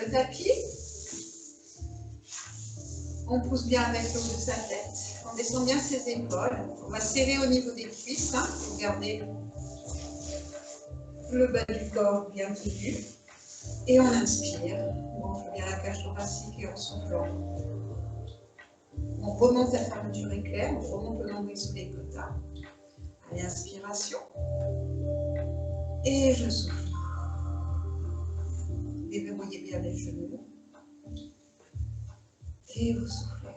le tapis. On pousse bien avec le haut de sa tête. On descend bien ses épaules. On va serrer au niveau des cuisses pour garder le bas du corps bien tenu. Et on inspire. On gonfle bien la cage thoracique et en soufflant. On remonte la fermeture éclair. On remonte le nombril sous les côtes. Allez, inspiration. Et je souffle. Déverrouillez bien les genoux. Et vous soufflez.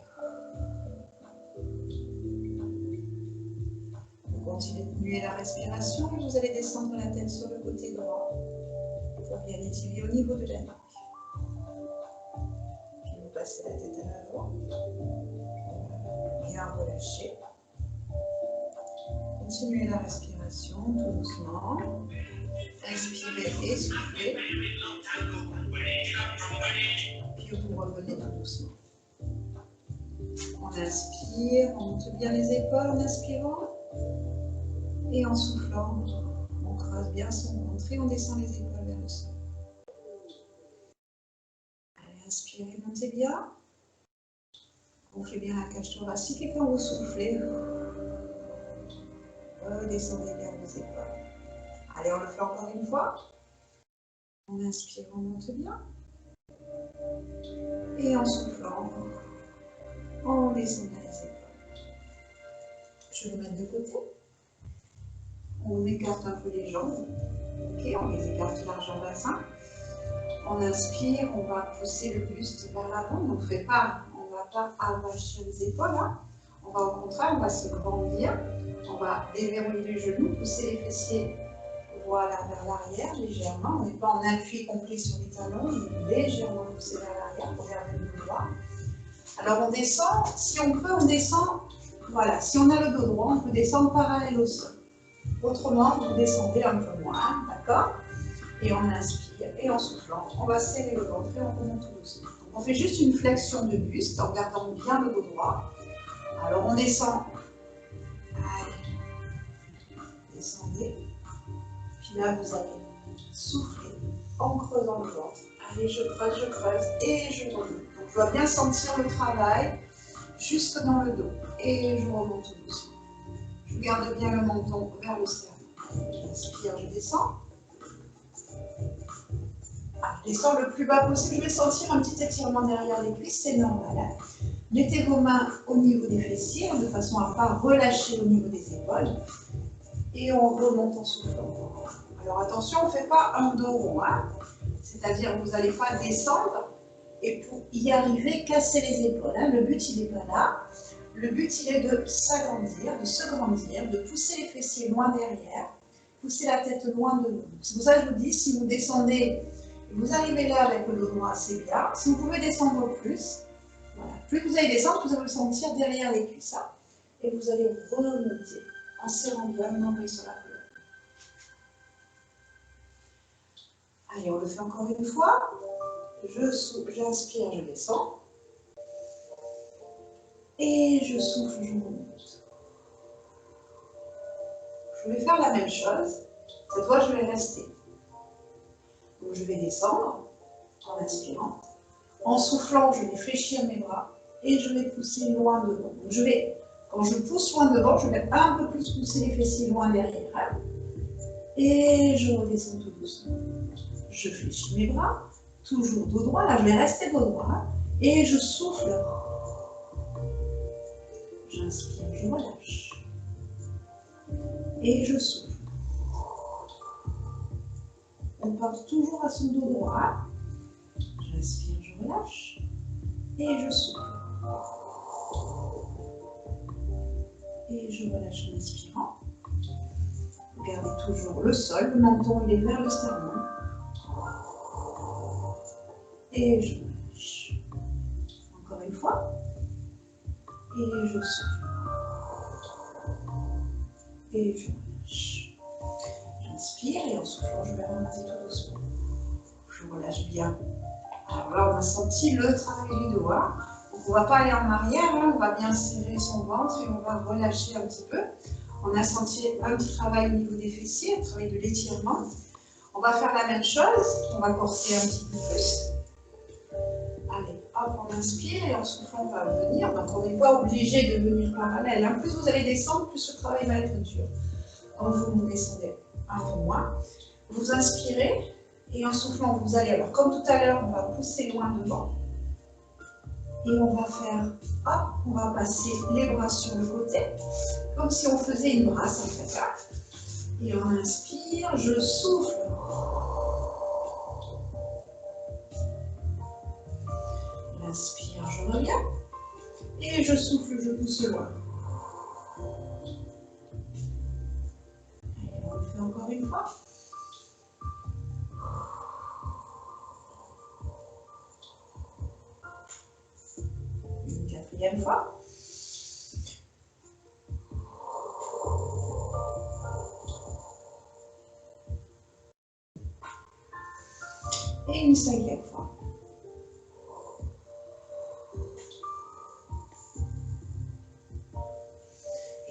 Vous continuez la respiration et vous allez descendre la tête sur le côté droit pour bien étirer au niveau de la nuque. Puis vous passez la tête à l'avant. Bien relâcher. Continuez la respiration tout doucement. Inspirez et soufflez. Puis vous revenez tout doucement. On inspire, on monte bien les épaules en inspirant. Et en soufflant, on creuse bien son ventre et on descend les épaules vers le sol. Allez, inspirez, montez bien. Gonflez bien la cage thoracique et quand vous soufflez, redescendez vers vos épaules. Allez, on le fait encore une fois. On inspire, on monte bien. Et en soufflant, on descend vers les épaules. Je vais le mettre de côté. On écarte un peu les jambes. Ok, on les écarte large en bassin. On inspire, on va pousser le buste vers l'avant. On ne va pas arracher les épaules. On va au contraire, on va se grandir. On va déverrouiller les genoux, pousser les fessiers voilà, vers l'arrière légèrement. On n'est pas en appui complet sur les talons, mais légèrement poussé vers l'arrière pour garder le dos droit. Alors on descend, si on peut, on descend. Voilà, si on a le dos droit, on peut descendre parallèle au sol. Autrement, vous descendez un peu moins, d'accord? Et on inspire, et en soufflant, on va serrer le ventre et on remonte tout doucement. Donc on fait juste une flexion de buste en gardant bien le dos droit. Alors on descend. Allez. Descendez. Puis là, vous allez souffler en creusant le ventre. Allez, je creuse et je remonte. Donc je dois bien sentir le travail jusque dans le dos. Et je remonte tout doucement. Je garde bien le menton vers le sternum. J'inspire, je descends. Je descends le plus bas possible. Je vais sentir un petit étirement derrière les cuisses, c'est normal. Mettez vos mains au niveau des fessiers, de façon à ne pas relâcher au niveau des épaules. Et on remonte en soufflant. Alors attention, on ne fait pas un dos rond. C'est-à-dire que vous n'allez pas descendre et pour y arriver, casser les épaules. Le but, il n'est pas là. Le but, il est de s'agrandir, de se grandir, de pousser les fessiers loin derrière, pousser la tête loin de nous. C'est pour ça que je vous dis, si vous descendez, vous arrivez là avec le dos droit, c'est bien. Si vous pouvez descendre plus, voilà. Plus vous allez descendre, vous allez le sentir derrière les cuisses. Et vous allez remonter en serrant bien le nombril sur la colonne. Allez, on le fait encore une fois. J'inspire, je descends. Et je souffle, je remonte. Je vais faire la même chose. Cette fois, je vais rester. Donc, je vais descendre en inspirant. En soufflant, je vais fléchir mes bras et je vais pousser loin devant. Donc, quand je pousse loin devant, je vais un peu plus pousser les fessiers loin derrière. Et je redescends tout doucement. Je fléchis mes bras, toujours dos droit. Là, je vais rester dos droit. Et je souffle. J'inspire, je relâche. Et je souffle. On porte toujours à son dos droit. J'inspire, je relâche. Et je souffle. Et je relâche en inspirant. Vous gardez toujours le sol, le menton il est vers le sternum. Et je relâche. Encore une fois. Et je souffle. Et je relâche. J'inspire et en soufflant, je vais remonter tout doucement. Je relâche bien. Alors là, on a senti le travail du dos. Donc on ne va pas aller en arrière, on va bien serrer son ventre et on va relâcher un petit peu. On a senti un petit travail au niveau des fessiers, un travail de l'étirement. On va faire la même chose, on va corser un petit peu plus. Hop, on inspire et en soufflant, on va venir. Donc, on n'est pas obligé de venir parallèle. Hein. Plus vous allez descendre, plus le travail va être dur. Donc, vous descendez un peu moins. Vous inspirez et en soufflant, vous allez, alors comme tout à l'heure, on va pousser loin devant. Et on va faire, hop, on va passer les bras sur le côté, comme si on faisait une brasse en fait. Là. Et on inspire, je souffle. J'inspire, je reviens. Et je souffle, je pousse loin. Allez, on le fait encore une fois. Une quatrième fois. Et une cinquième fois.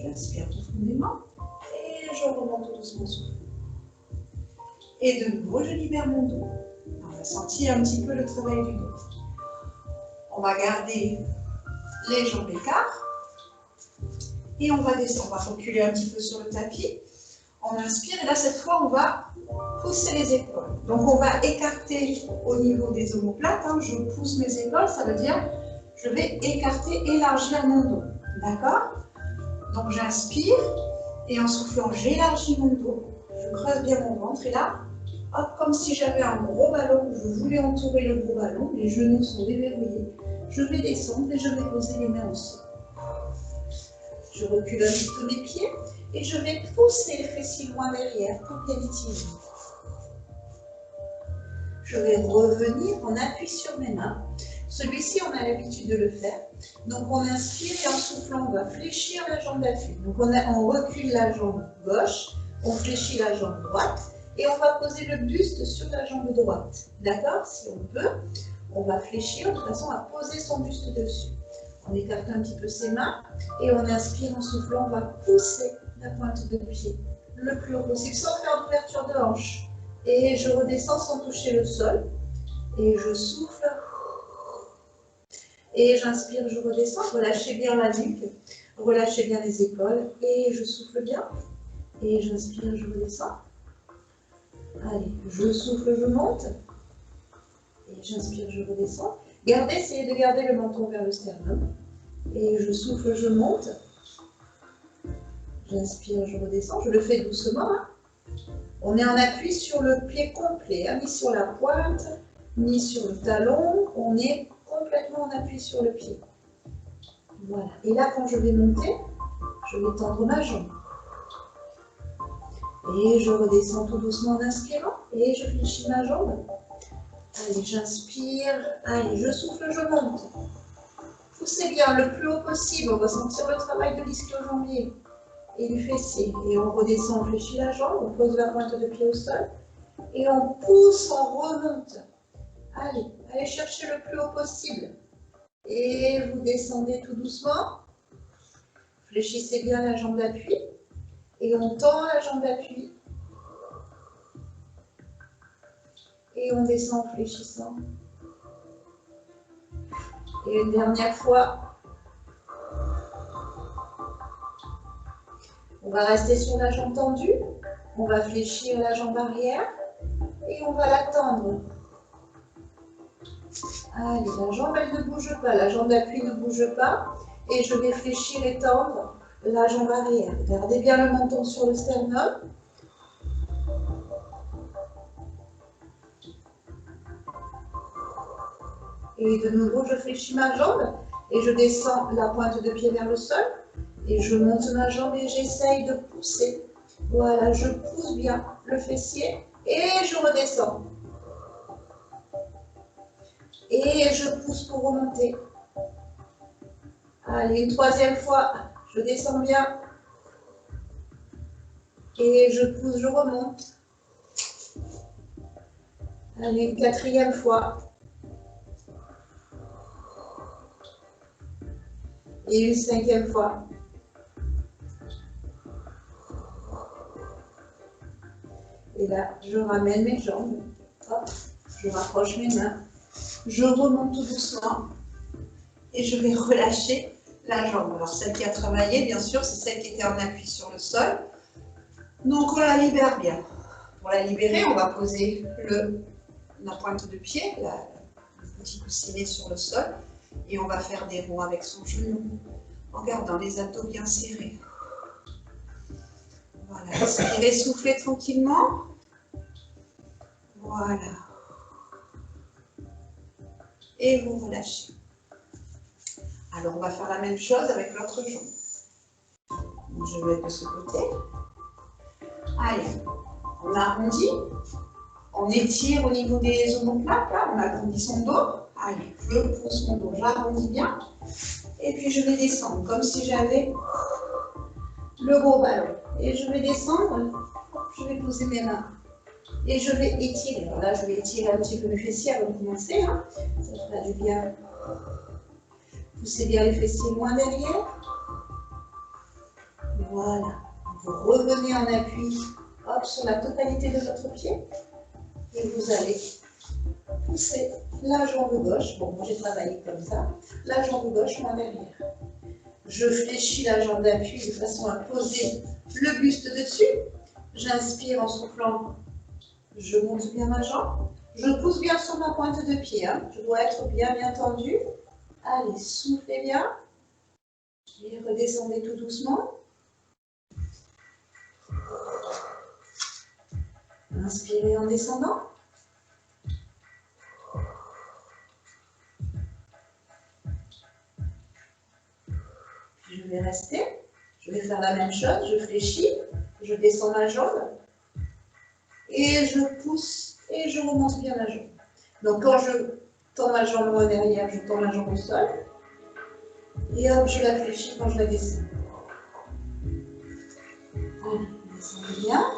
J'inspire profondément et je remonte doucement souffle. Et de nouveau, je libère mon dos. On va sentir un petit peu le travail du dos. On va garder les jambes écartes et on va descendre. On va reculer un petit peu sur le tapis. On inspire et là, cette fois, on va pousser les épaules. Donc, on va écarter au niveau des omoplates. Hein. Je pousse mes épaules, ça veut dire je vais écarter, élargir mon dos. D'accord? Donc, j'inspire et en soufflant, j'élargis mon dos. Je creuse bien mon ventre et là, hop, comme si j'avais un gros ballon, je voulais entourer le gros ballon, les genoux sont déverrouillés. Je vais descendre et je vais poser les mains au sol. Je recule un petit peu mes pieds et je vais pousser les fessiers loin derrière pour bien étirer. Je vais revenir en appui sur mes mains. Celui-ci, on a l'habitude de le faire. Donc, on inspire et en soufflant, on va fléchir la jambe d'appui. Donc, on recule la jambe gauche, on fléchit la jambe droite et on va poser le buste sur la jambe droite. D'accord? Si on peut, on va fléchir de façon à poser son buste dessus. On écarte un petit peu ses mains et on inspire en soufflant, on va pousser la pointe de pied le plus haut possible sans faire d'ouverture de hanche. Et je redescends sans toucher le sol. Et je souffle. Et j'inspire, je redescends. Relâchez bien la nuque. Relâchez bien les épaules. Et je souffle bien. Et j'inspire, je redescends. Allez, je souffle, je monte. Et j'inspire, je redescends. Essayez de garder le menton vers le sternum. Et je souffle, je monte. J'inspire, je redescends. Je le fais doucement. Hein. On est en appui sur le pied complet, hein, ni sur la pointe, ni sur le talon. On est complètement en appui sur le pied. Voilà. Et là, quand je vais monter, je vais tendre ma jambe. Et je redescends tout doucement en inspirant. Et je fléchis ma jambe. Allez, j'inspire. Allez, je souffle, je monte. Poussez bien le plus haut possible. On va sentir le travail de l'ischio-jambier et du fessier. Et on redescend, on fléchit la jambe, on pose la pointe de pied au sol. Et on pousse, on remonte. Allez, allez chercher le plus haut possible. Et vous descendez tout doucement. Fléchissez bien la jambe d'appui. Et on tend la jambe d'appui. Et on descend en fléchissant. Et une dernière fois. On va rester sur la jambe tendue. On va fléchir la jambe arrière. Et on va la tendre. Allez, la jambe, elle ne bouge pas. La jambe d'appui ne bouge pas. Et je vais fléchir et tendre la jambe arrière. Gardez bien le menton sur le sternum. Et de nouveau, je fléchis ma jambe. Et je descends la pointe de pied vers le sol. Et je monte ma jambe et j'essaye de pousser. Voilà, je pousse bien le fessier. Et je redescends. Et je pousse pour remonter. Allez, une troisième fois, je descends bien. Et je pousse, je remonte. Allez, une quatrième fois. Et une cinquième fois. Et là, je ramène mes jambes. Hop, je rapproche mes mains. Je remonte tout doucement. et je vais relâcher la jambe. Alors celle qui a travaillé, bien sûr, c'est celle qui était en appui sur le sol. Donc on la libère bien. Pour la libérer, on va poser la pointe de pied, le petit coussinet sur le sol, et on va faire des ronds avec son genou, en gardant les abdos bien serrés. Voilà, inspirez, soufflez tranquillement. Voilà. Et vous relâchez. Alors, on va faire la même chose avec l'autre jambe. Je vais de ce côté. Allez, on arrondit. On étire au niveau des omoplates, là. On agrandit son dos. Allez, je pousse mon dos, j'arrondis bien. Et puis, je vais descendre comme si j'avais le gros ballon. Et je vais descendre. Je vais poser mes mains. Et je vais étirer. Alors là, je vais étirer un petit peu les fessiers avant de commencer. Hein. Ça fera du bien. Poussez bien les fessiers loin derrière. Voilà. Vous revenez en appui hop, sur la totalité de votre pied. Et vous allez pousser la jambe gauche. Bon, moi j'ai travaillé comme ça. La jambe gauche loin derrière. Je fléchis la jambe d'appui de façon à poser le buste dessus. J'inspire en soufflant. Je monte bien ma jambe. Je pousse bien sur ma pointe de pied. Hein. Je dois être bien tendue. Allez, soufflez bien. Et redescendez tout doucement. Inspirez en descendant. Je vais rester. Je vais faire la même chose. Je fléchis. Je descends ma jambe. Et je pousse et je remonte bien la jambe. Donc quand je tends ma jambe loin derrière, je tends ma jambe au sol. Et hop, je la fléchis quand je la descends. Allez, descendez bien.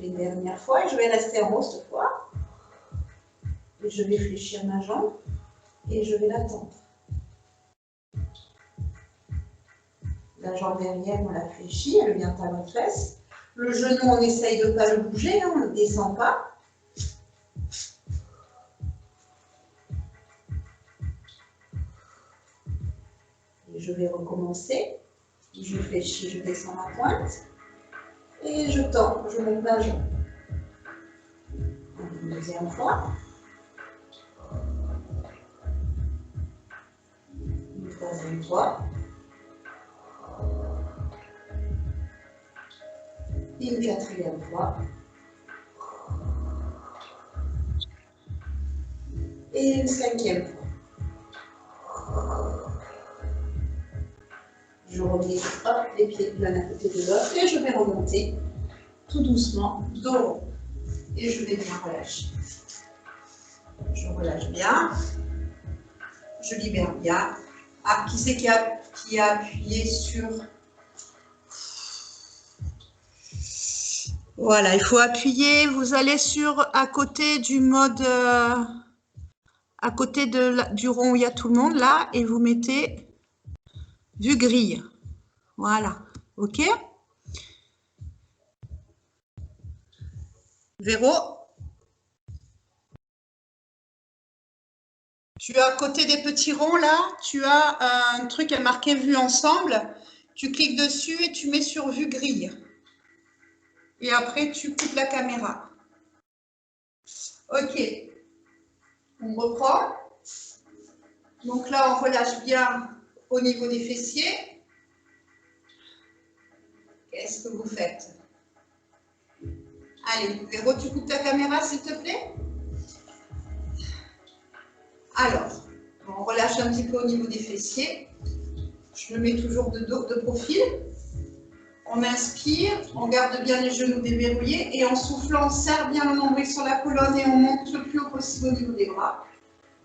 Les dernières fois, et je vais rester en haut cette fois. Et je vais fléchir ma jambe et je vais la tendre. La jambe derrière, on la fléchit, elle vient à notre fesse. Le genou, on essaye de ne pas le bouger, hein, on ne descend pas. Et je vais recommencer. Je fléchis, je descends ma pointe. Et je tends, je monte ma jambe. Une deuxième fois. Une troisième fois. Et une quatrième fois. Et une cinquième fois. Je reviens hop, les pieds l'un à côté de l'autre et je vais remonter tout doucement, dos rond. Et je vais bien relâcher. Je relâche bien. Je libère bien. Ah, qui c'est qui a appuyé sur... Voilà, il faut appuyer. Vous allez à côté du mode... à côté du rond où il y a tout le monde, là, et vous mettez vue grille. Voilà, ok? Véro, tu as à côté des petits ronds, là, tu as un truc à marquer vue ensemble. Tu cliques dessus et tu mets sur vue grille. Et après, tu coupes la caméra. Ok, on reprend. Donc là, on relâche bien au niveau des fessiers. Qu'est-ce que vous faites? Allez, Véro, tu coupes ta caméra, s'il te plaît? Alors, on relâche un petit peu au niveau des fessiers. Je me mets toujours de dos, de profil. On inspire, on garde bien les genoux déverrouillés et en soufflant, on serre bien le nombril sur la colonne et on monte le plus haut possible au niveau des bras,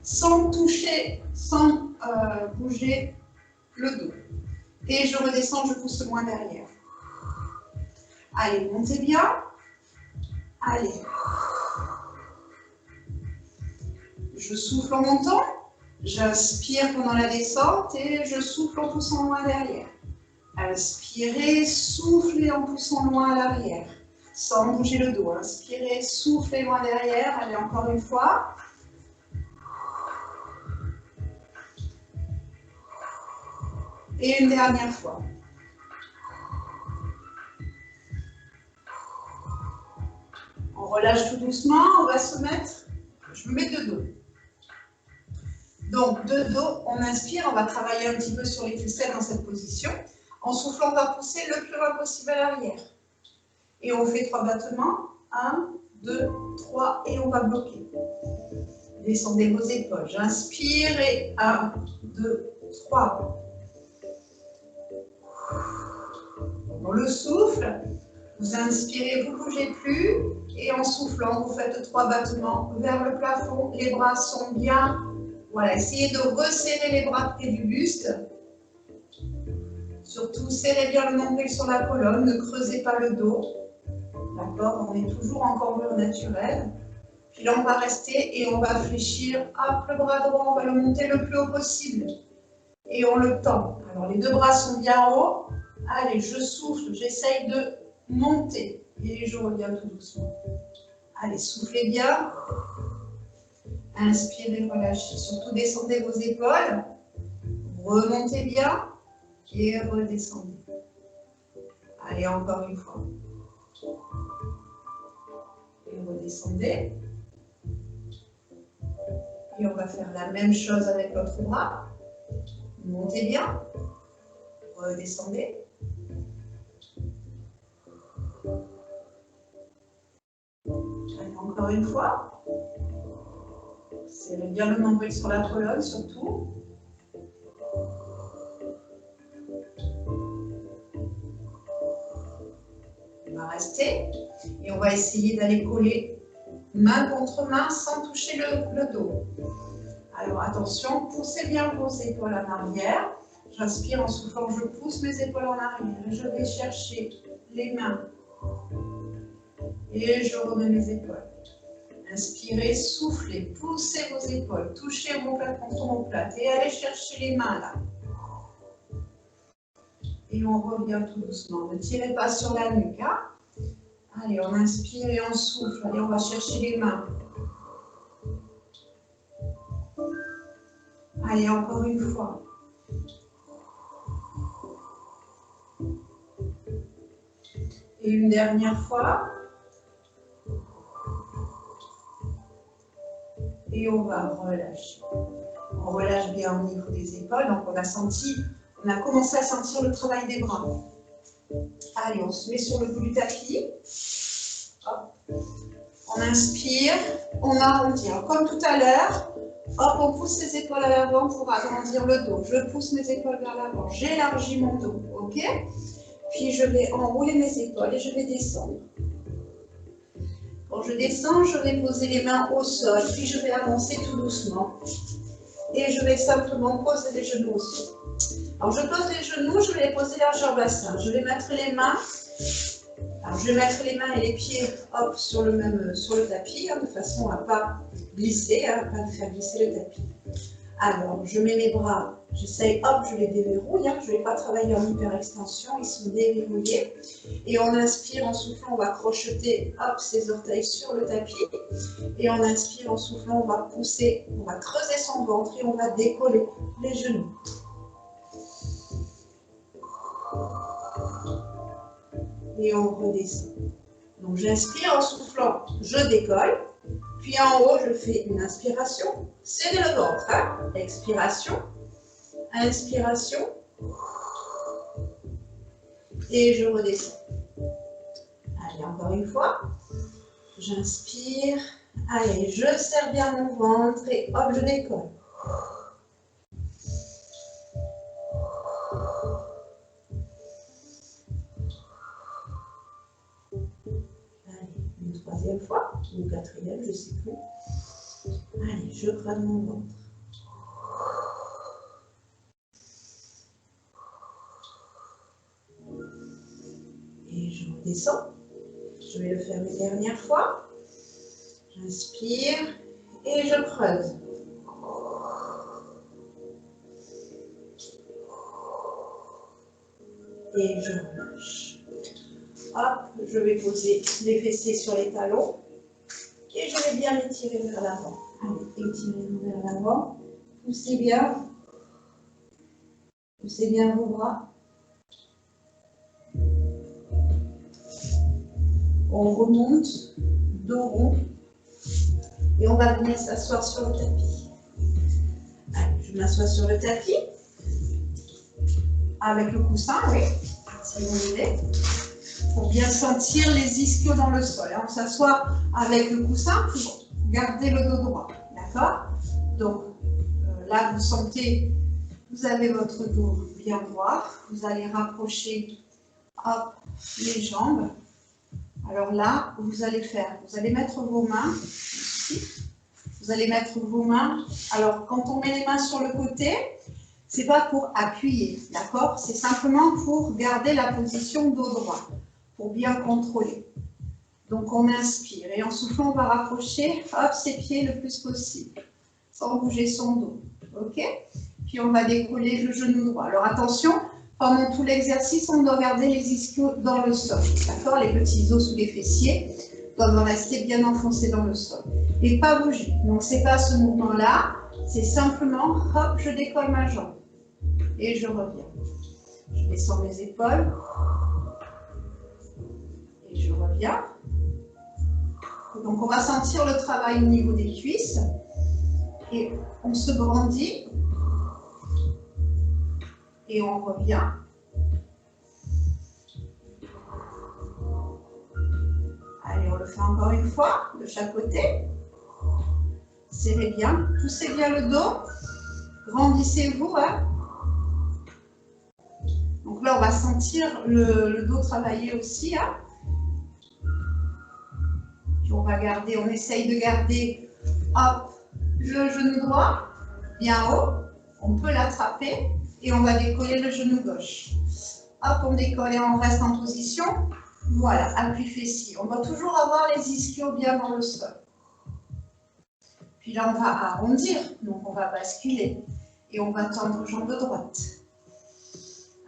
sans toucher, sans bouger le dos. Et je redescends, je pousse moins derrière. Allez, montez bien. Allez. Je souffle en montant, j'inspire pendant la descente et je souffle en poussant moins derrière. Inspirez, soufflez en poussant loin à l'arrière, sans bouger le dos. Inspirez, soufflez loin derrière. Allez, encore une fois. Et une dernière fois. On relâche tout doucement, on va se mettre, je me mets de dos. Donc, de dos, on inspire, on va travailler un petit peu sur les ficelles dans cette position. En soufflant, on va pousser le plus loin possible à l'arrière. Et on fait 3 battements. 1, 2, 3, et on va bloquer. Descendez vos épaules. J'inspire et 1, 2, 3. Dans le souffle, vous inspirez, vous ne bougez plus. Et en soufflant, vous faites 3 battements vers le plafond. Les bras sont bien. Voilà, essayez de resserrer les bras près du buste. Surtout, serrez bien le nombril sur la colonne. Ne creusez pas le dos. D'accord, on est toujours en cambrure naturelle. Puis là, on va rester et on va fléchir. Hop, le bras droit, on va le monter le plus haut possible. Et on le tend. Alors, les 2 bras sont bien hauts. Allez, je souffle, j'essaye de monter. Et je reviens tout doucement. Allez, soufflez bien. Inspirez, relâchez. Surtout, descendez vos épaules. Remontez bien. Et redescendez. Allez, encore une fois. Et redescendez. Et on va faire la même chose avec l'autre bras. Montez bien. Redescendez. Allez, encore une fois. Serrez bien le nombril sur la colonne, surtout. On va rester. Et on va essayer d'aller coller main contre main sans toucher le dos. Alors attention, poussez bien vos épaules en arrière. J'inspire en soufflant, je pousse mes épaules en arrière. Je vais chercher les mains. Et je remets mes épaules. Inspirez, soufflez, poussez vos épaules, touchez vos plates contre omoplates et allez chercher les mains là. Et on revient tout doucement. Ne tirez pas sur la nuque. Hein? Allez, on inspire et on souffle. Allez, on va chercher les mains. Allez, encore une fois. Et une dernière fois. Et on va relâcher. On relâche bien au niveau des épaules. Donc on a commencé à sentir le travail des bras. Allez, on se met sur le bout du tapis. Hop. On inspire, on arrondit. Alors, comme tout à l'heure, hop, on pousse les épaules à l'avant pour agrandir le dos. Je pousse mes épaules vers l'avant. J'élargis mon dos. Ok? Puis je vais enrouler mes épaules et je vais descendre. Quand je descends, je vais poser les mains au sol, puis je vais avancer tout doucement. Et je vais simplement poser les genoux aussi. Alors je pose les genoux, je vais les poser largeur bassin. Je vais mettre les mains, et les pieds hop, sur le tapis, hein, de façon à ne pas glisser, à ne pas faire glisser le tapis. Alors je mets mes bras, j'essaye, hop, je les déverrouille, hein, je ne vais pas travailler en hyperextension, ils sont déverrouillés. Et on inspire, en soufflant, on va crocheter, hop, ses orteils sur le tapis. Et on inspire, en soufflant, on va pousser, on va creuser son ventre et on va décoller les genoux. Et on redescend. Donc j'inspire, en soufflant, je décolle. Puis en haut, je fais une inspiration, serrez le ventre, hein? Expiration, inspiration, et je redescends. Allez, encore une fois, j'inspire, allez, je serre bien mon ventre et hop, je décolle. Une troisième fois, ou quatrième, je ne sais plus. Allez, je creuse mon ventre. Et je redescends. Je vais le faire une dernière fois. J'inspire et je creuse. Et je relâche. Hop, je vais poser les fessiers sur les talons. Et je vais bien étirer vers l'avant. Allez, étirez-vous vers l'avant. Poussez bien. Poussez bien vos bras. On remonte, dos rond. Et on va venir s'asseoir sur le tapis. Allez, je m'assois sur le tapis. Avec le coussin, oui, si vous voulez. Pour bien sentir les ischios dans le sol. On s'assoit avec le coussin pour garder le dos droit. D'accord? Donc, là, vous sentez, vous avez votre dos bien droit. Vous allez rapprocher, hop, les jambes. Alors là, vous allez mettre vos mains ici. Vous allez mettre vos mains. Alors, quand on met les mains sur le côté, c'est pas pour appuyer, d'accord? C'est simplement pour garder la position dos droit, pour bien contrôler. Donc, on inspire et en soufflant, on va rapprocher, hop, ses pieds le plus possible, sans bouger son dos, ok? Puis, on va décoller le genou droit. Alors, attention, pendant tout l'exercice, on doit garder les ischios dans le sol, d'accord? Les petits os sous les fessiers doivent rester bien enfoncés dans le sol et pas bouger. Donc, c'est pas ce mouvement-là, c'est simplement, hop, je décolle ma jambe. Et je reviens. Je descends mes épaules. Et je reviens. Donc, on va sentir le travail au niveau des cuisses. Et on se grandit. Et on revient. Allez, on le fait encore une fois, de chaque côté. Serrez bien. Poussez bien le dos. Grandissez-vous, hein. Donc là, on va sentir le dos travailler aussi. Hein. Puis on va garder, on essaye de garder hop, le genou droit bien haut. On peut l'attraper et on va décoller le genou gauche. Hop, on décolle et on reste en position. Voilà, appui fessier. On va toujours avoir les ischios bien dans le sol. Puis là, on va arrondir, donc on va basculer et on va tendre jambe droite.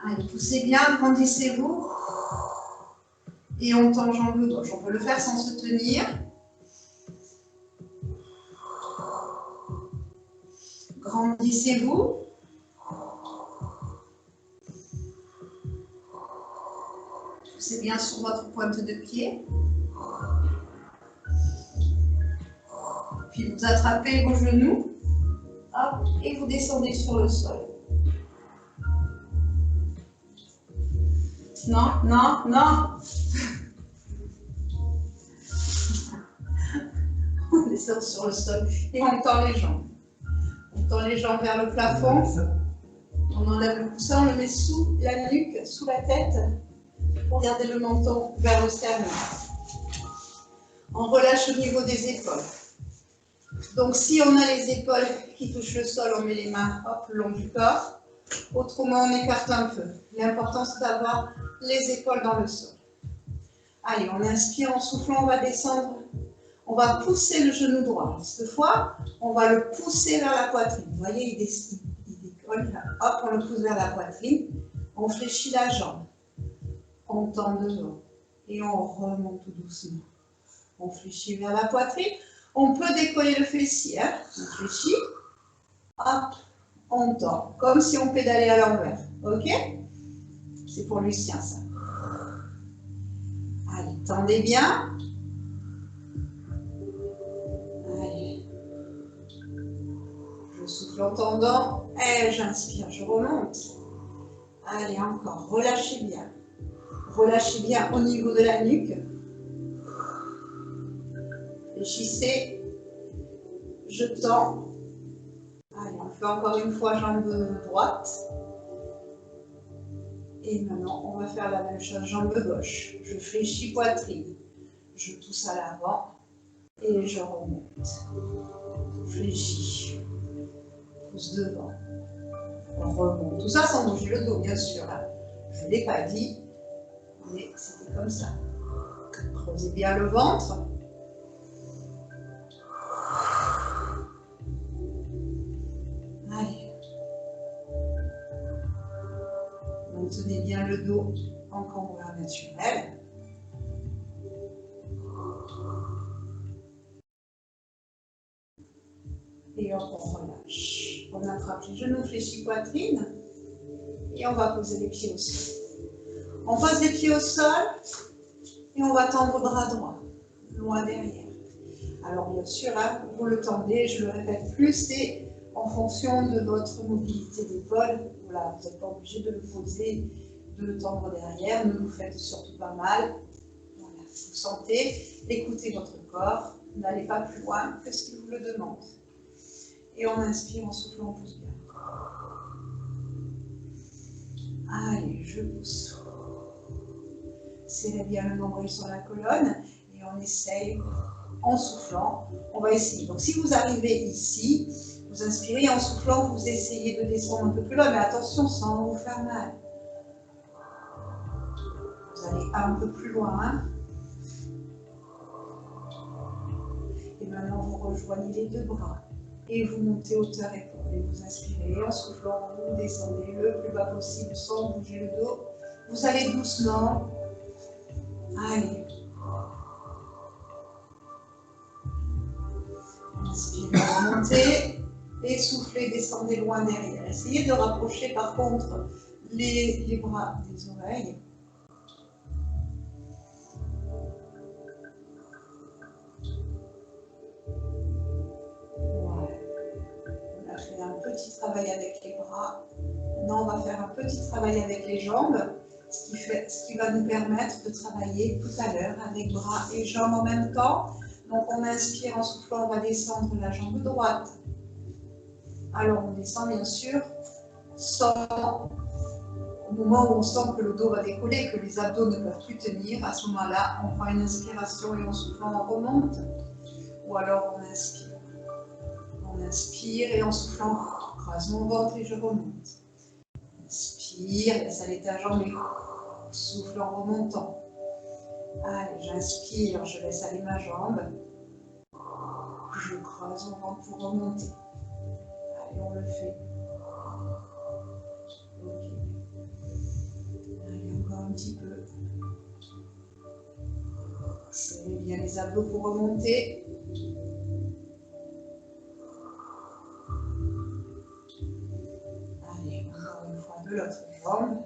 Allez, poussez bien, grandissez-vous. Et on tend jambe gauche. On peut le faire sans se tenir. Grandissez-vous. Poussez bien sur votre pointe de pied. Puis vous attrapez vos genoux. Hop, et vous descendez sur le sol. Non, non, non. On descend sur le sol et on tend les jambes. On tend les jambes vers le plafond. On enlève le coussin, on le met sous la nuque, sous la tête, pour garder le menton vers le sternum. On relâche au niveau des épaules. Donc si on a les épaules qui touchent le sol, on met les mains hop, le long du corps. Autrement, on écarte un peu. L'important, c'est d'avoir les épaules dans le sol. Allez, on inspire, en soufflant, on va descendre. On va pousser le genou droit. Cette fois, on va le pousser vers la poitrine. Vous voyez, il décolle. Hop, on le pousse vers la poitrine. On fléchit la jambe. On tend devant. Et on remonte tout doucement. On fléchit vers la poitrine. On peut décoller le fessier. Hein. On fléchit. Hop, on tend. Comme si on pédalait à l'envers. Ok? C'est pour Lucien, ça. Allez, tendez bien. Allez. Je souffle en tendant. Et j'inspire, je remonte. Allez, encore. Relâchez bien. Relâchez bien au niveau de la nuque. Fléchissez. Je tends. Allez, on fait encore une fois jambe droite. Et maintenant, on va faire la même chose, jambe gauche. Je fléchis poitrine. Je pousse à l'avant et je remonte. Fléchis. Pousse devant. On remonte. Tout ça sans bouger le dos, bien sûr. Hein. Je ne l'ai pas dit, mais c'était comme ça. Creusez bien le ventre. Allez. vous tenez bien le dos en cambrure naturelle. Et hop, on relâche. On attrape les genoux, fléchis poitrine. Et on va poser les pieds au sol. On pose les pieds au sol et on va tendre le bras droit, loin derrière. Alors bien sûr, hein, vous le tendez, je le répète plus, c'est en fonction de votre mobilité d'épaule. Voilà, vous n'êtes pas obligé de le poser, de le tendre derrière. Ne vous faites surtout pas mal. Voilà, vous sentez, écoutez votre corps. N'allez pas plus loin que ce qu'il vous le demande. Et on inspire en soufflant, on pousse bien. Allez, je pousse. Serrez bien le nombril sur la colonne et on essaye en soufflant. On va essayer. Donc si vous arrivez ici, vous inspirez en soufflant, vous essayez de descendre un peu plus loin, mais attention sans vous faire mal. Vous allez un peu plus loin. Et maintenant vous rejoignez les deux bras. Et vous montez hauteur épaule. Et vous inspirez en soufflant, vous descendez le plus bas possible sans bouger le dos. Vous allez doucement. Allez. Inspirez, remontez. Et soufflez, descendez loin derrière. Essayez de rapprocher par contre les bras des oreilles. Un petit travail avec les bras. Maintenant, on va faire un petit travail avec les jambes, ce qui va nous permettre de travailler tout à l'heure avec bras et jambes en même temps. Donc, on inspire en soufflant, on va descendre la jambe droite. Alors, on descend bien sûr sans, au moment où on sent que le dos va décoller, que les abdos ne peuvent plus tenir. À ce moment-là, on prend une inspiration et en soufflant, on remonte. Ou alors, on inspire. On inspire et en soufflant, croise mon ventre et je remonte. Inspire, laisse aller ta jambe et souffle en remontant. Allez, j'inspire, je laisse aller ma jambe. Je croise mon ventre pour remonter. Allez, on le fait. Ok. Allez, encore un petit peu. Serrez bien les abdos pour remonter. De l'autre jambe.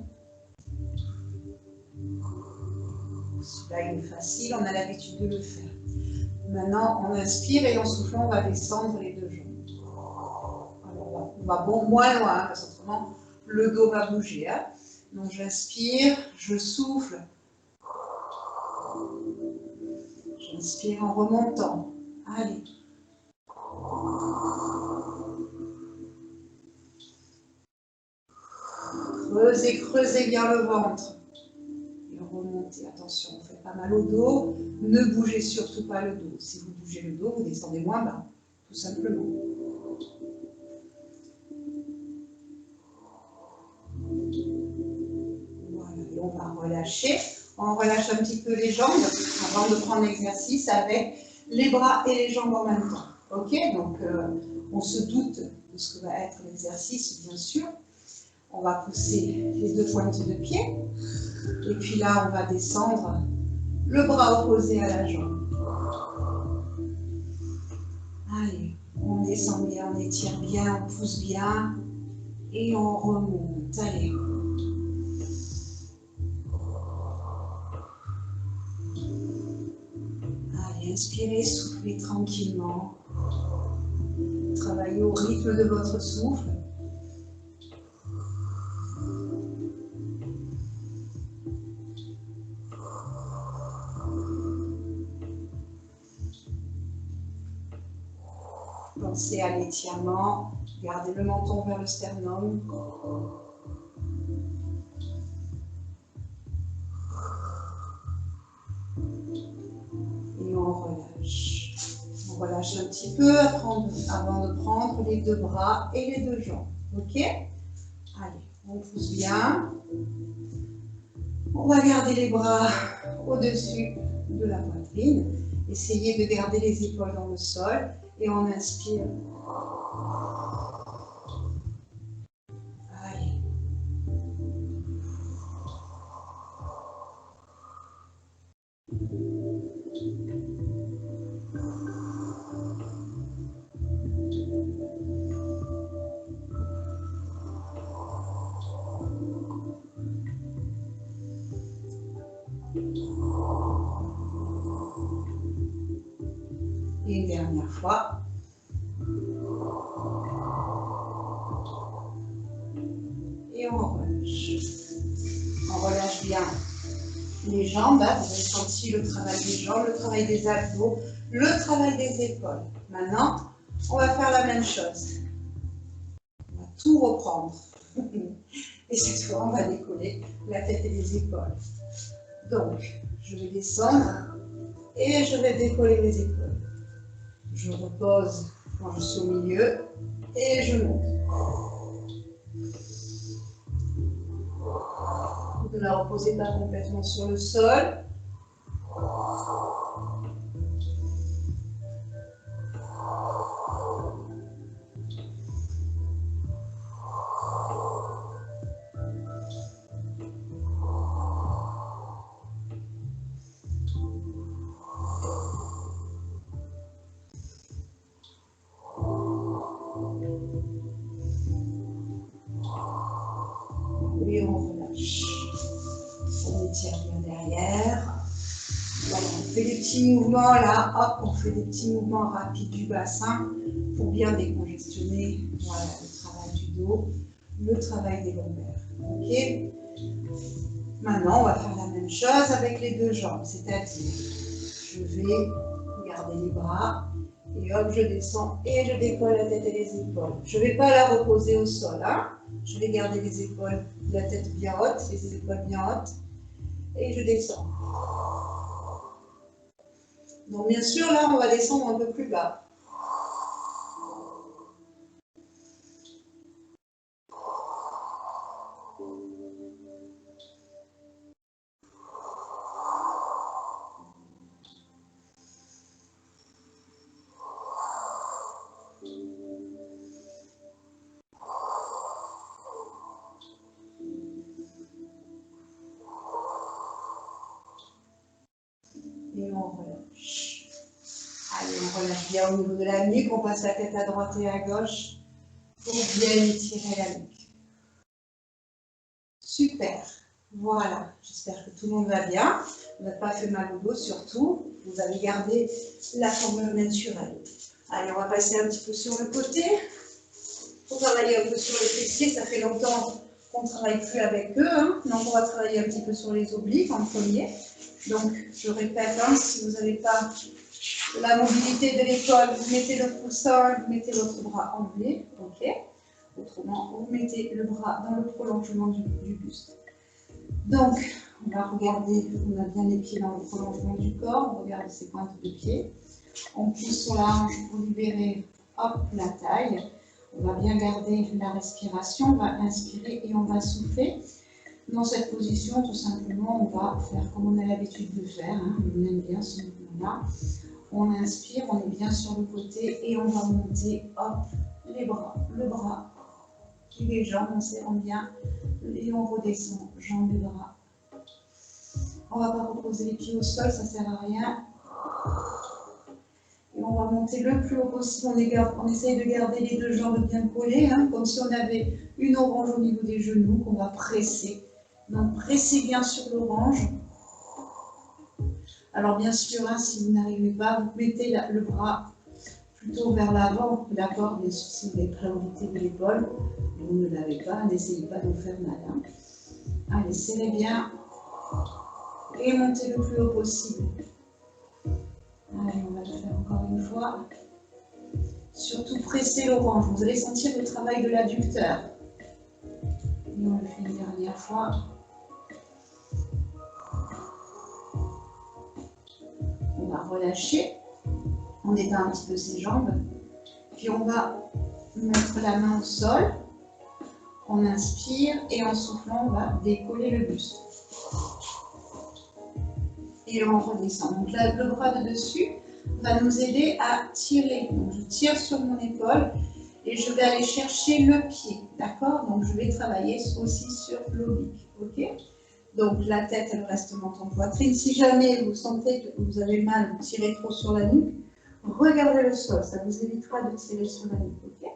Celui-là, il est facile, on a l'habitude de le faire. Maintenant, on inspire et en soufflant, on va descendre les deux jambes. Alors, on va moins loin, hein, parce qu'autrement, le dos va bouger. Hein. Donc, j'inspire, je souffle. J'inspire en remontant. Allez. Creusez bien le ventre. Et remontez. Attention, on fait pas mal au dos. Ne bougez surtout pas le dos. Si vous bougez le dos, vous descendez moins bas. Tout simplement. Voilà. Et on va relâcher. On relâche un petit peu les jambes avant de prendre l'exercice avec les bras et les jambes en même temps. Ok? Donc, on se doute de ce que va être l'exercice, bien sûr. On va pousser les deux pointes de pied. Et puis là, on va descendre le bras opposé à la jambe. Allez, on descend bien, on étire bien, on pousse bien. Et on remonte. Allez. Allez, inspirez, soufflez tranquillement. Travaillez au rythme de votre souffle. Pensez à l'étirement, gardez le menton vers le sternum. Et on relâche. On relâche un petit peu avant de prendre les deux bras et les deux jambes. Ok? Allez, on pousse bien. On va garder les bras au-dessus de la poitrine. Essayez de garder les épaules dans le sol. Et on inspire. Allez. fois. Et on relâche. On relâche bien les jambes. Hein. Vous avez senti le travail des jambes, le travail des abdos, le travail des épaules. Maintenant, on va faire la même chose. On va tout reprendre. Et cette fois, on va décoller la tête et les épaules. Donc, je vais descendre et je vais décoller les épaules. Je repose quand je suis au milieu et je monte. Vous ne la reposez pas complètement sur le sol. Et on relâche. On étire bien derrière. Voilà, on fait des petits mouvements là, hop, on fait des petits mouvements rapides du bassin pour bien décongestionner, voilà, le travail du dos, le travail des lombaires. Ok. Maintenant, on va faire la même chose avec les deux jambes, c'est-à-dire, je vais garder les bras et hop, je descends et je décolle la tête et les épaules. Je ne vais pas la reposer au sol, hein. Je vais garder les épaules, la tête bien haute, les épaules bien hautes et je descends. Donc bien sûr, là, on va descendre un peu plus bas. Et on relâche. Allez, on relâche bien au niveau de la nuque, on passe la tête à droite et à gauche pour bien étirer la nuque. Super, voilà, j'espère que tout le monde va bien. Vous n'avez pas fait mal au dos surtout, vous avez gardé la forme naturelle. Allez, on va passer un petit peu sur le côté. Pour travailler un peu sur les fessiers, ça fait longtemps qu'on ne travaille plus avec eux. Hein. Donc on va travailler un petit peu sur les obliques en premier. Donc je répète, hein, si vous n'avez pas la mobilité de l'épaule, vous mettez le coussin, vous mettez votre bras en biais, ok. Autrement, vous mettez le bras dans le prolongement du buste. Donc, on va regarder, on a bien les pieds dans le prolongement du corps, on regarde ses pointes de pied. On pousse sur la hanche pour libérer, hop, la taille. On va bien garder la respiration, on va inspirer et on va souffler. Dans cette position, tout simplement, on va faire comme on a l'habitude de faire, hein. On aime bien ce mouvement-là. On inspire, on est bien sur le côté et on va monter, hop, les bras, le bras et les jambes, on serre bien et on redescend, jambes et bras. On ne va pas reposer les pieds au sol, ça ne sert à rien. Et on va monter le plus haut possible, on essaye de garder les deux jambes bien collées, hein, comme si on avait une orange au niveau des genoux qu'on va presser. Donc pressez bien sur l'orange. Alors bien sûr, hein, si vous n'arrivez pas, vous mettez le bras plutôt vers l'avant, d'accord. Bien sûr, si vous n'avez pas la mobilité de l'épaule, vous ne l'avez pas, n'essayez pas de vous faire mal. Hein. Allez, serrez bien et montez le plus haut possible. Allez, on va le faire encore une fois. Surtout pressez l'orange, vous allez sentir le travail de l'adducteur. Et on le fait une dernière fois. On va relâcher, on éteint un petit peu ses jambes, puis on va mettre la main au sol, on inspire et en soufflant, on va décoller le buste. Et on redescend. Donc là, le bras de dessus va nous aider à tirer. Donc je tire sur mon épaule et je vais aller chercher le pied, d'accord. Donc je vais travailler aussi sur l'oblique, ok. Donc la tête, elle reste en poitrine. Si jamais vous sentez que vous avez mal, vous tirez trop sur la nuque, regardez le sol, ça vous évitera de tirer sur la nuque, ok.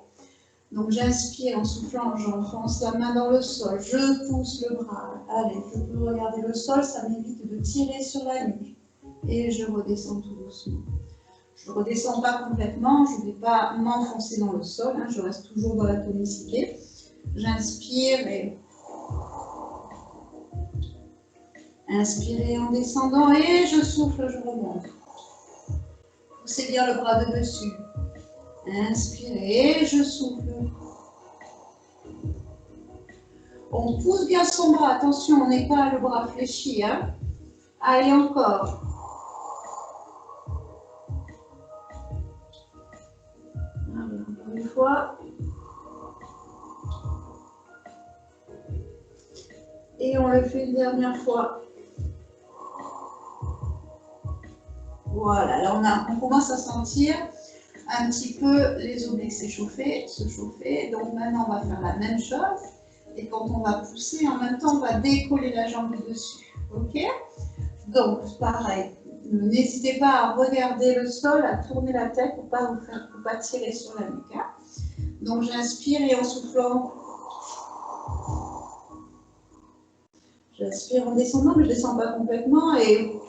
Donc j'inspire en soufflant, j'enfonce la main dans le sol, je pousse le bras, allez, je peux regarder le sol, ça m'évite de tirer sur la nuque. Et je redescends tout doucement. Je ne redescends pas complètement, je ne vais pas m'enfoncer dans le sol, hein, je reste toujours dans la tonicité. J'inspire et... Inspirez en descendant et je souffle, je remonte. Poussez bien le bras de dessus. Inspirez et je souffle. On pousse bien son bras, attention, on n'est pas le bras fléchi. Hein. Allez, encore. Allez, encore une fois. Et on le fait une dernière fois. Voilà, là on commence à sentir un petit peu les obliques s'échauffer, se chauffer. Donc maintenant on va faire la même chose. Et quand on va pousser, en même temps on va décoller la jambe du dessus. Ok? Donc pareil, n'hésitez pas à regarder le sol, à tourner la tête pour pas pas tirer sur la nuque. Hein? Donc j'inspire et en soufflant, j'inspire en descendant, mais je ne descends pas complètement et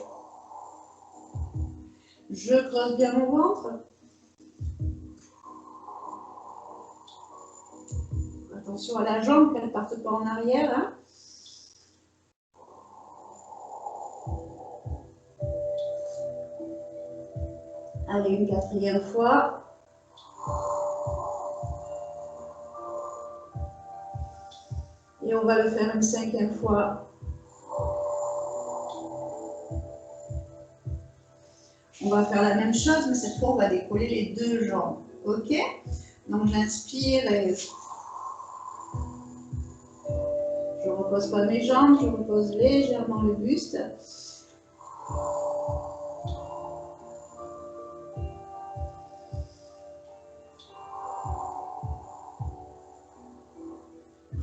je creuse bien mon ventre. Attention à la jambe, qu'elle ne parte pas en arrière. Hein. Allez, une quatrième fois. Et on va le faire une cinquième fois. On va faire la même chose, mais cette fois, on va décoller les deux jambes. Ok? Donc, j'inspire et je ne repose pas mes jambes, je repose légèrement le buste.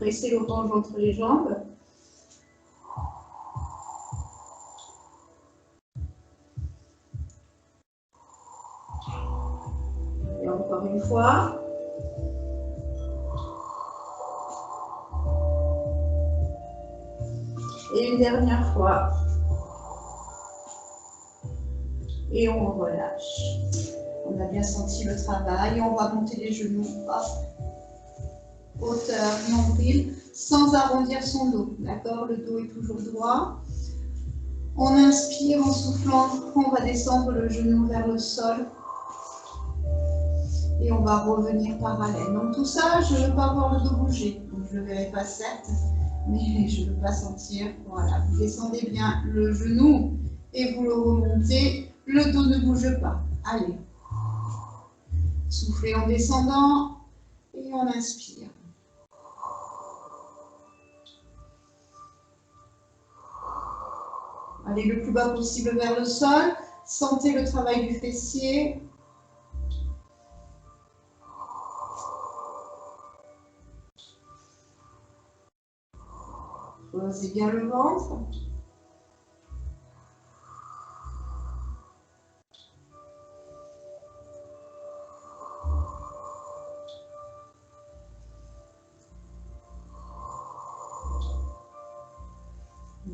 Pressez le range entre les jambes. Et encore une fois. Et une dernière fois. Et on relâche. On a bien senti le travail. On va monter les genoux. Hop. Hauteur, nombril, sans arrondir son dos. D'accord? Le dos est toujours droit. On inspire en soufflant. On va descendre le genou vers le sol. Et on va revenir parallèle. Donc tout ça, je ne veux pas voir le dos bouger. Donc je ne le verrai pas certes, mais je ne veux pas sentir. Voilà, vous descendez bien le genou et vous le remontez. Le dos ne bouge pas. Allez. Soufflez en descendant et on inspire. Allez le plus bas possible vers le sol. Sentez le travail du fessier. Posez bien le ventre.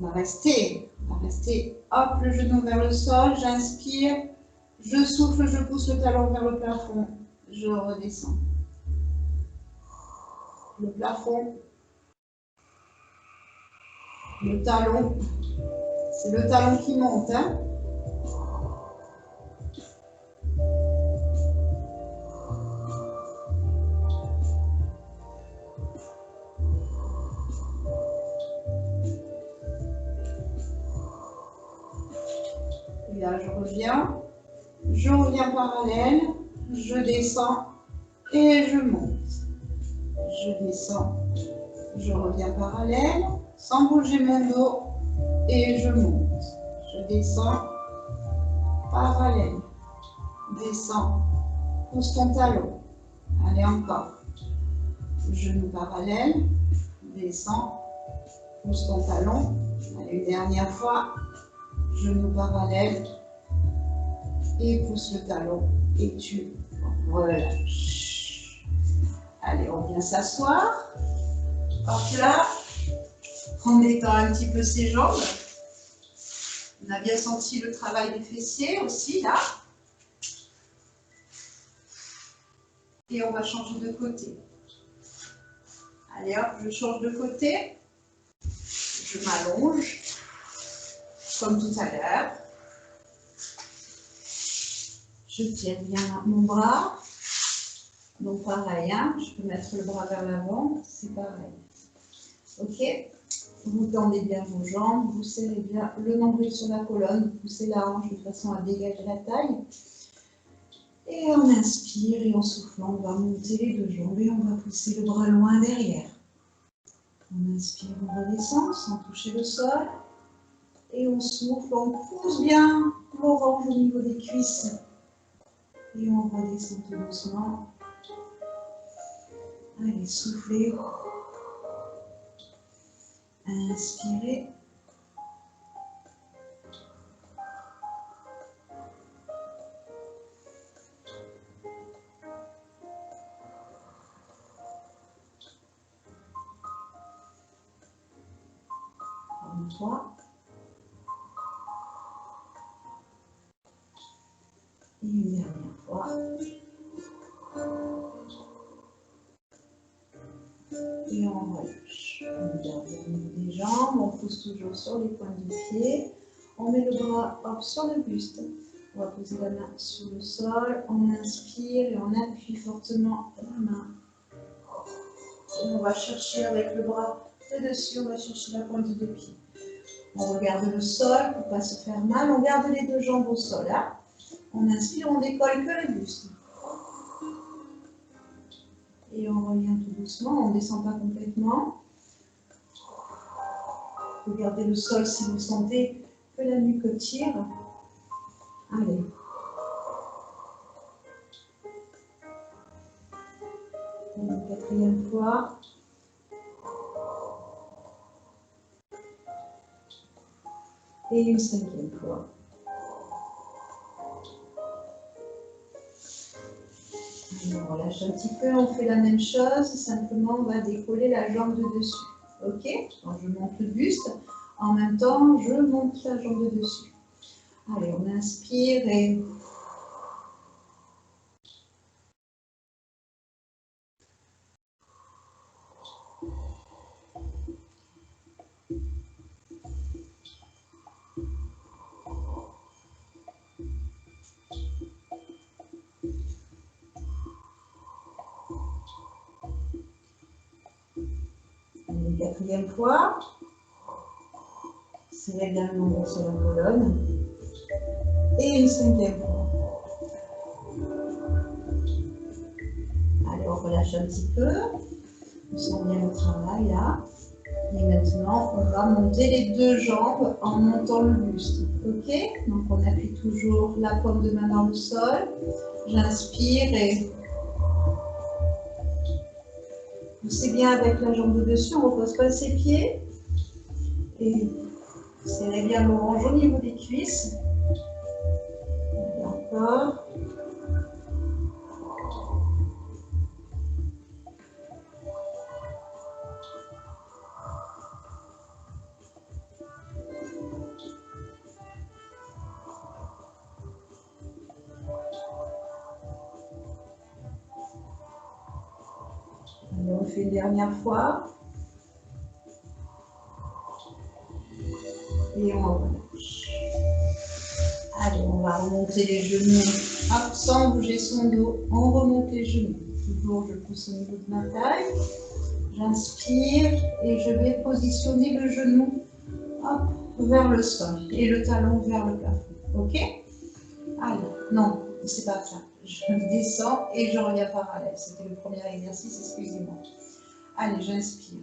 On va rester, hop, le genou vers le sol, j'inspire, je souffle, je pousse le talon vers le plafond, je redescends. Le plafond, le talon, c'est le talon qui monte. Hein. Et là, je reviens parallèle, je descends et je monte. Je descends, je reviens parallèle, sans bouger mon dos et je monte. Je descends, parallèle, descends, pousse ton talon. Allez encore. Genou parallèle, descends, pousse ton talon. Allez, une dernière fois. Genou parallèle et pousse le talon et tu relâches. Allez, on vient s'asseoir. Hop là. On étend un petit peu ses jambes. On a bien senti le travail des fessiers aussi là. Et on va changer de côté. Allez hop, je change de côté. Je m'allonge, comme tout à l'heure. Je tire bien mon bras. Donc pareil, hein, je peux mettre le bras vers l'avant, c'est pareil. Ok? Vous tendez bien vos jambes, vous serrez bien le nombril sur la colonne, vous poussez la hanche de façon à dégager la taille. Et on inspire et en soufflant, on va monter les deux jambes et on va pousser le bras loin derrière. On inspire, on redescend sans toucher le sol. Et on souffle, on pousse bien l'orange au niveau des cuisses. Et on redescend tout doucement. Allez, soufflez. Inspirez. Une fois. Et une dernière fois. Et on relâche. On garde au niveau des jambes, on pousse toujours sur les pointes du pied. On met le bras hop, sur le buste. On va poser la main sur le sol. On inspire et on appuie fortement la main. Et on va chercher avec le bras de dessus, on va chercher la pointe du pied. On regarde le sol pour ne pas se faire mal. On garde les deux jambes au sol. Hein. On inspire, on décolle que le buste. Et on revient tout doucement, on ne descend pas complètement. Regardez le sol si vous sentez que la nuque tire. Allez. Une quatrième fois. Et une cinquième fois. On relâche un petit peu, on fait la même chose, simplement on va décoller la jambe de dessus. Ok? Donc je monte le buste, en même temps je monte la jambe de dessus. Allez, on inspire et... Une quatrième fois. Serrez bien le nombril sur la colonne. Et une cinquième fois. Allez, on relâche un petit peu. On sent bien le travail là. Et maintenant, on va monter les deux jambes en montant le buste. Ok? Donc, on appuie toujours la paume de main dans le sol. J'inspire et poussez bien avec la jambe de dessus. On ne repose pas ses pieds. Et serrez bien l'orange au niveau des cuisses. Et encore. Allez, on fait une dernière fois. Et on relâche. Allez, on va remonter les genoux. Hop, sans bouger son dos, on remonte les genoux. Toujours, je pousse au niveau de ma taille. J'inspire et je vais positionner le genou hop, vers le sol et le talon vers le plafond. Ok? Allez, non, c'est pas ça. Je descends et je reviens parallèle. C'était le premier exercice, excusez-moi. Allez, j'inspire.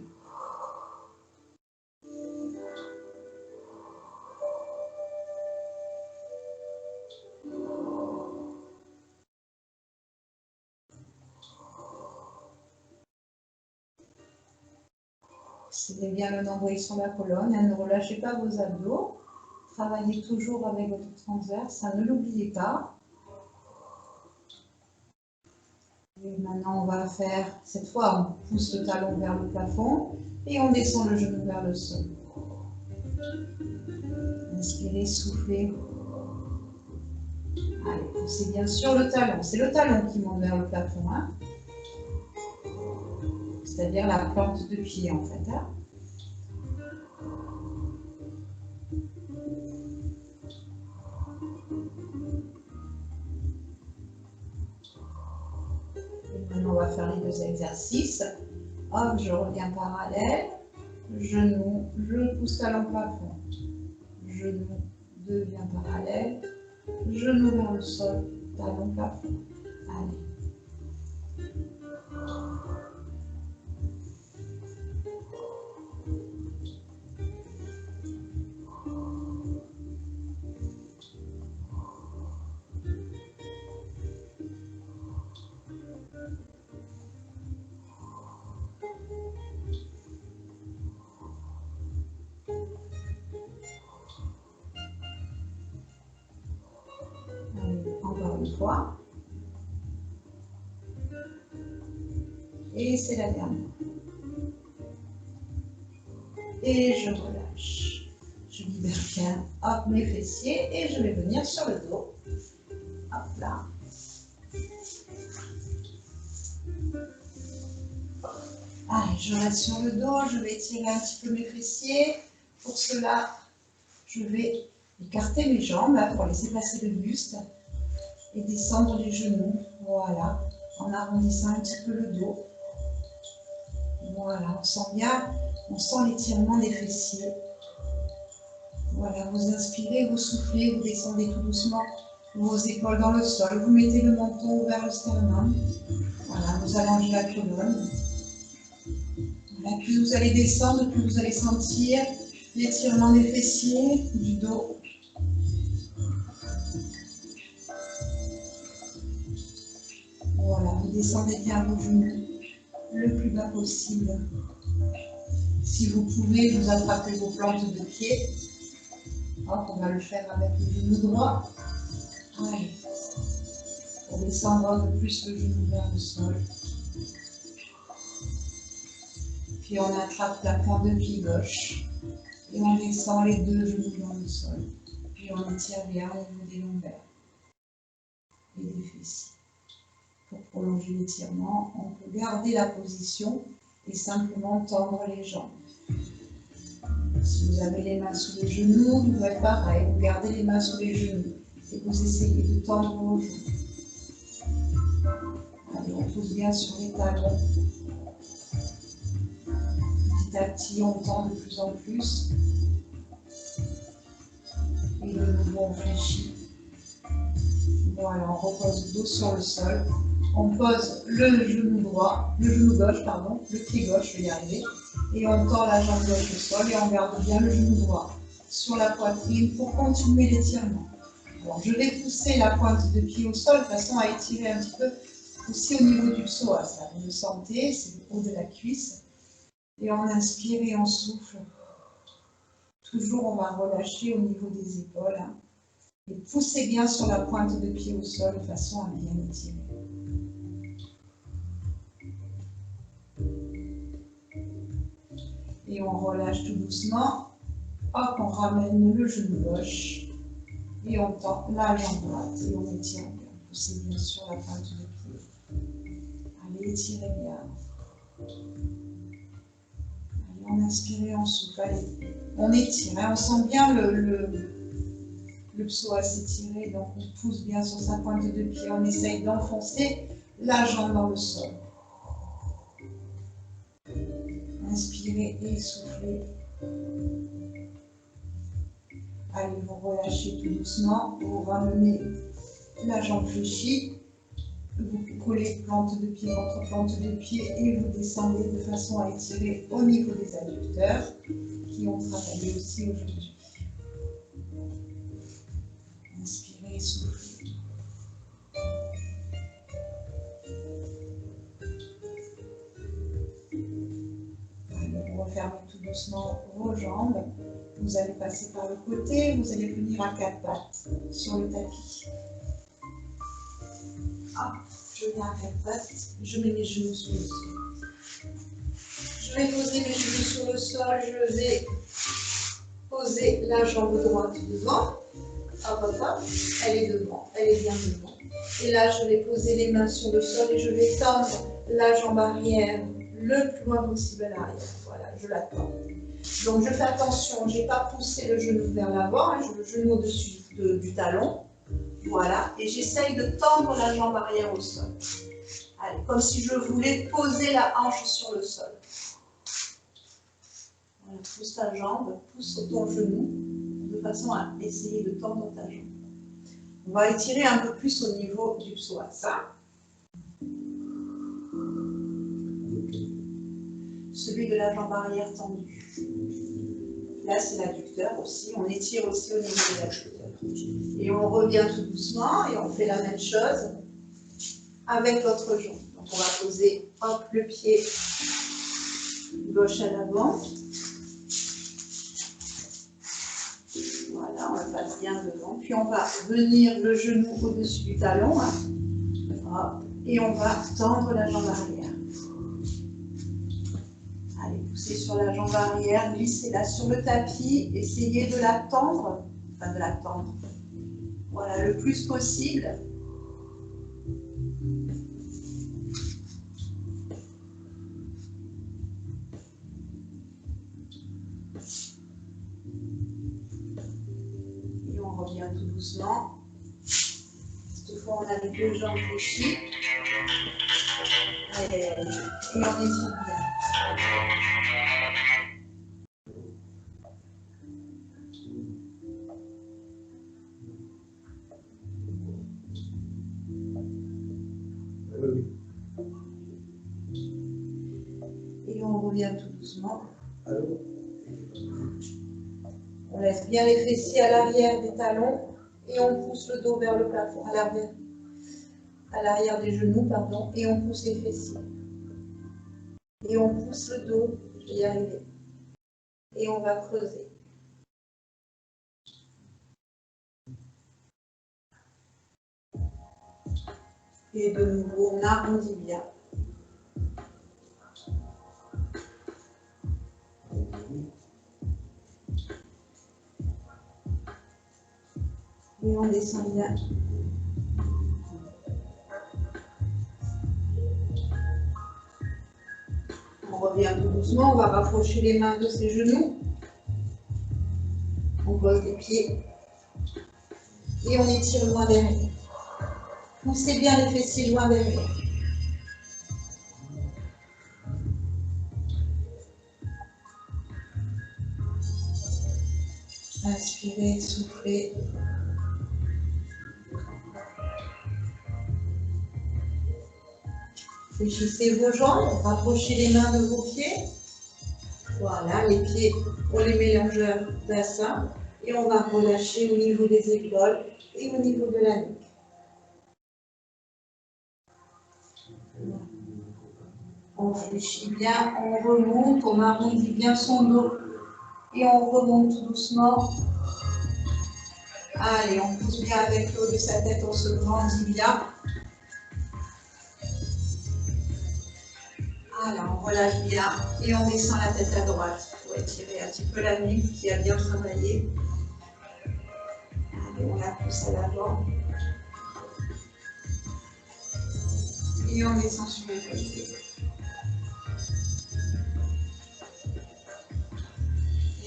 Serrez bien le nombril sur la colonne, ne relâchez pas vos abdos. Travaillez toujours avec votre transverse, ça ne l'oubliez pas. Et maintenant, on va faire, cette fois, on pousse le talon vers le plafond et on descend le genou vers le sol. Inspirez, soufflez. Allez, poussez bien sur le talon. C'est le talon qui monte vers le plafond. Hein. c'est-à-dire la plante de pied en fait. Hein. Et maintenant, on va faire les deux exercices. Hop, je reviens parallèle, genou, je pousse talon plafond, genou devient parallèle, genou vers le sol, talon plafond. Allez. Encore une fois. Et c'est la dernière. Et je relâche. Je libère bien, hop, mes fessiers et je vais venir sur le dos. Hop là. Allez, je reste sur le dos, je vais étirer un petit peu mes fessiers. Pour cela, je vais écarter mes jambes pour laisser passer le buste et descendre les genoux. Voilà, en arrondissant un petit peu le dos. Voilà, on sent bien, on sent l'étirement des fessiers. Voilà, vous inspirez, vous soufflez, vous descendez tout doucement vos épaules dans le sol. Vous mettez le menton vers le sternum. Voilà, vous allongez la colonne. Voilà, plus vous allez descendre, plus vous allez sentir l'étirement des fessiers, du dos. Voilà, vous descendez bien vos genoux le plus bas possible. Si vous pouvez, vous attrapez vos plantes de pied. Hop, on va le faire avec le genou droit. Allez. Pour descendre un peu plus le genou vers le sol. Puis on attrape la pointe de pied gauche. Et on descend les deux genoux dans le sol. Puis on étire bien au niveau des lombaires et des fessiers. Pour prolonger l'étirement, on peut garder la position et simplement tendre les jambes. Si vous avez les mains sous les genoux, vous faites pareil, vous gardez les mains sous les genoux et vous essayez de tendre vos genoux. Allez, on pousse bien sur les talons. Petit à petit, on tend de plus en plus. Et de nouveau, on fléchit. Voilà, on repose le dos sur le sol. On pose le genou droit, le genou gauche, pardon, le pied gauche, je vais y arriver. Et on tend la jambe gauche au sol et on garde bien le genou droit sur la poitrine pour continuer l'étirement. Alors, je vais pousser la pointe de pied au sol de façon à étirer un petit peu aussi au niveau du psoas. Vous le sentez, c'est le haut de la cuisse. Et on inspire et on souffle. Toujours, on va relâcher au niveau des épaules. Hein. Et poussez bien sur la pointe de pied au sol de façon à bien étirer. Et on relâche tout doucement. Hop, on ramène le genou gauche. Et on tend la jambe droite. Et on étire bien. Poussez bien sur la pointe de pied. Allez, étirez bien. Allez, on inspire et on souffle. Allez, on étire. Hein. On sent bien le psoas s'étirer. Donc, on pousse bien sur sa pointe de pied. On essaye d'enfoncer la jambe dans le sol. Inspirez et soufflez. Allez, vous relâchez tout doucement. Vous ramenez la jambe fléchie. Vous collez plante de pied contre plante de pied et vous descendez de façon à étirer au niveau des adducteurs qui ont travaillé aussi aujourd'hui. Inspirez et soufflez. Allez, refermez tout doucement vos jambes. Vous allez passer par le côté, vous allez venir à quatre pattes sur le tapis. Ah, je viens à quatre pattes, je mets mes genoux sur le sol. Je vais poser mes genoux sur le sol, je vais poser la jambe droite devant. Hop, hop, hop, elle est devant, elle est bien devant. Et là, je vais poser les mains sur le sol et je vais tendre la jambe arrière le plus loin possible à l'arrière. Voilà, je l'attends. Donc je fais attention, je n'ai pas poussé le genou vers l'avant, hein, le genou au-dessus du talon. Voilà, et j'essaye de tendre la jambe arrière au sol. Allez, comme si je voulais poser la hanche sur le sol. Voilà, pousse ta jambe, pousse ton genou, de façon à essayer de tendre ta jambe. On va étirer un peu plus au niveau du psoas. Celui de la jambe arrière tendue. Là, c'est l'adducteur aussi. On étire aussi au niveau de l'adducteur. Et on revient tout doucement et on fait la même chose avec l'autre jambe. Donc, on va poser hop, le pied gauche à l'avant. Voilà, on le passe bien devant. Puis, on va venir le genou au-dessus du talon. Hein. Hop, et on va tendre la jambe arrière. Allez, poussez sur la jambe arrière, glissez-la sur le tapis, essayez de la tendre, enfin de la tendre, voilà, le plus possible. Et on revient tout doucement. Cette fois, on a les deux jambes fléchies. Allez, allez, et on étire bien. Et on revient tout doucement. On laisse bien les fessiers à l'arrière des talons et on pousse le dos vers le plafond, à l'arrière des genoux, pardon, et on pousse les fessiers. Et on pousse le dos, je vais y arriver. Et on va creuser. Et de nouveau, on arrondit bien. Et on descend bien. On revient tout doucement, on va rapprocher les mains de ses genoux. On pose les pieds. Et on étire loin derrière. Poussez bien les fessiers loin derrière. Inspirez, soufflez. Fléchissez vos jambes, rapprochez les mains de vos pieds. Voilà, les pieds pour les mélangeurs bassin. Et on va relâcher au niveau des épaules et au niveau de la nuque. On fléchit bien, on remonte, on arrondit bien son dos. Et on remonte tout doucement. Allez, on pousse bien avec le haut de sa tête, on se grandit bien. Voilà, on relâche bien et on descend la tête à droite pour étirer un petit peu la nuque qui a bien travaillé. Allez, on la pousse à l'avant. Et on descend sur le côté.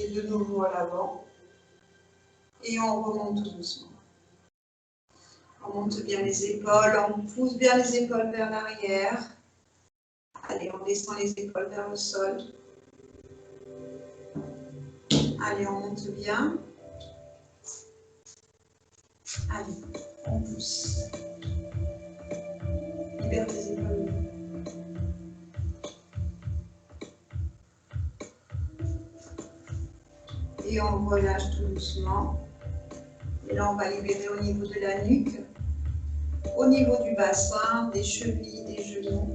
Et de nouveau à l'avant. Et on remonte tout doucement. On monte bien les épaules, on pousse bien les épaules vers l'arrière. Allez, on descend les épaules vers le sol. Allez, on monte bien. Allez, on pousse. Libère les épaules. Et on relâche tout doucement. Et là, on va libérer au niveau de la nuque, au niveau du bassin, des chevilles, des genoux.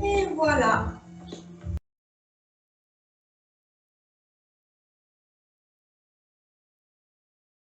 Et voilà.